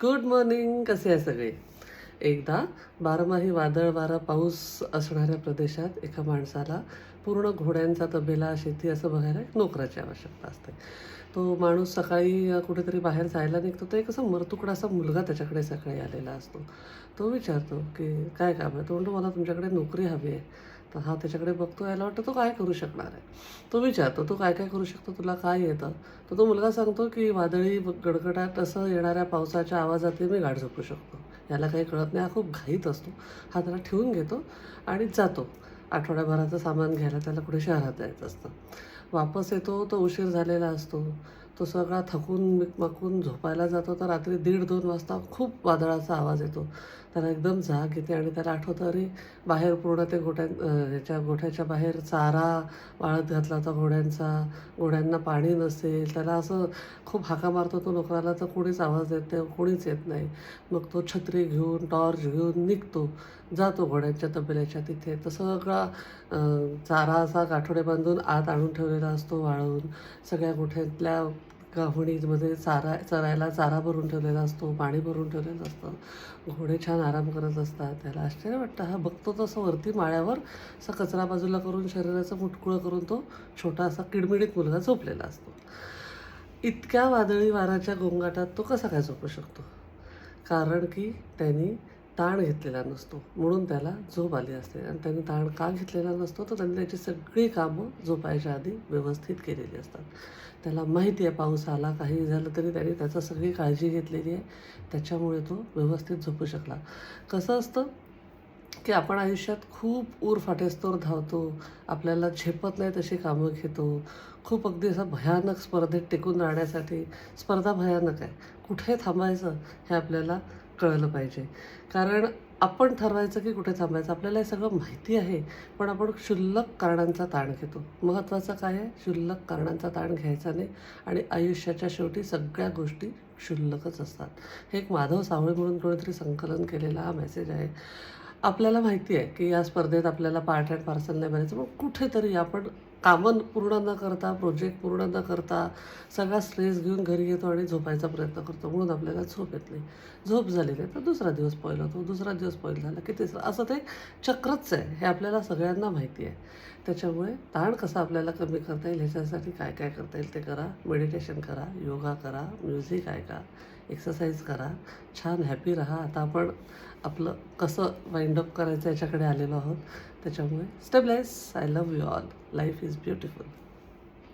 Good morning. कसे आहे सगळे? एकदा बारमाही वादळ वारा पाऊस असणाऱ्या प्रदेशात एका माणसाला पूर्ण घोड्यांचा तबेला शेती असं बघायला एक नोकराची आवश्यकता असते. तो माणूस सकाळी कुठेतरी बाहेर जायला निघतो, तर एक असा मरतुकडा असा मुलगा त्याच्याकडे सकाळी आलेला असतो. तो विचारतो की काय काम आहे? तो म्हणतो मला तुमच्याकडे नोकरी हवी आहे. तर हा त्याच्याकडे बघतो, याला वाटतं तो काय करू शकणार आहे. तो विचारतो तू काय काय करू शकतो, तुला काय येतं? तर तो मुलगा सांगतो की वादळी गडगडाट असं येणाऱ्या पावसाच्या आवाजात मी गाढ झोपू शकतो. याला काही कळत नाही, हा खूप घाईत असतो. हा त्याला ठेवून घेतो आणि जातो. आठवड्याभराचं सामान घ्यायला त्याला कुठे शहरात जायचं असतं. वापस येतो तो उशीर झालेला असतो. तो सगळा थकून मिकमाकून झोपायला जातो, तर रात्री 1:30-2 वाजता खूप वादळाचा आवाज येतो. त्याला एकदम जाग येते आणि त्याला आठवतं, अरे बाहेर पूर्ण ते ह्याच्या गोठ्याच्या बाहेर चारा वाळत घातला होता घोड्यांचा. घोड्यांना पाणी नसेल. त्याला असं खूप हाका मारतो तो नोकराला, तर कोणीच आवाज देत नाही, कोणीच येत नाही. मग तो छत्री घेऊन टॉर्च घेऊन निघतो. जातो घोड्यांच्या तबेल्याच्या तिथे. तर सगळा चारा असा गाठोडे बांधून आत आणून ठेवलेला असतो वाळवून. सगळ्या गोठ्यातल्या गाव्हाणीमध्ये चरायला चारा भरून ठेवलेला असतो, पाणी भरून ठेवलेलं असतं. घोडे छान आराम करत असतात. त्याला आश्चर्य वाटतं. हा बघतो तसं वरती माळ्यावर असा कचरा बाजूला करून शरीराचं मुटकुळं करून तो छोटा असा किडमिडीत मुलगा झोपलेला असतो. इतक्या वादळी वाऱ्याच्या गोंगाटात तो कसा काय झोपू शकतो? कारण की त्यांनी ताण घेतलेला नसतो, म्हणून त्याला झोप आली असते. आणि त्यांनी ताण का घेतलेला नसतो, तर त्यांनी त्याची सगळी कामं झोपायच्या आधी व्यवस्थित केलेली असतात. त्याला माहिती आहे पाऊस आला, काही झालं तरी त्यांनी त्याचं सगळी काळजी घेतलेली आहे. त्याच्यामुळे तो व्यवस्थित झोपू शकला. कसं असतं की आपण आयुष्यात खूप फाटेस्तोर धावतो. आपल्याला झेपत नाही तशी कामं घेतो. खूप अगदी असं भयानक स्पर्धेत टिकून राहण्यासाठी स्पर्धा भयानक आहे. कुठे थांबायचं हे आपल्याला कळलं पाहिजे. कारण आपण ठरवायचं की कुठे थांबायचं. आपल्याला हे सगळं माहिती आहे, पण आपण क्षुल्लक कारणांचा ताण घेतो. महत्त्वाचं काय आहे? क्षुल्लक कारणांचा ताण घ्यायचा नाही. आणि आयुष्याच्या शेवटी सगळ्या गोष्टी क्षुल्लकच असतात. हे एक माधव सावळे म्हणून कोणीतरी संकलन केलेला हा मेसेज आहे. आपल्याला माहिती आहे की या स्पर्धेत आपल्याला पार्ट अँड पार्सल नाही बनायचं, पण कुठेतरी आपण कामं पूर्ण न करता, प्रोजेक्ट पूर्ण न करता सगळा स्ट्रेस घेऊन घरी येतो आणि झोपायचा प्रयत्न करतो. म्हणून आपल्याला झोप येत नाही. झोप झाली नाही तर दुसरा दिवस स्पॉईल होतो, दुसरा दिवस स्पॉईल झाला की तिसरा. असं ते चक्रच आहे. हे आपल्याला सगळ्यांना माहिती आहे. त्याच्यामुळे ताण कसा आपल्याला कमी करता येईल ह्याच्यासाठी काय काय करता येईल ते करा. मेडिटेशन करा, योगा करा, म्युझिक ऐका, एक्सरसाइज करा, छान हॅपी राहा. आता आपण आपलं कसं वाइंड अप करायचं याच्याकडे आलेलो आहोत. त्याच्यामुळे stay bless. I love you all. Life is beautiful.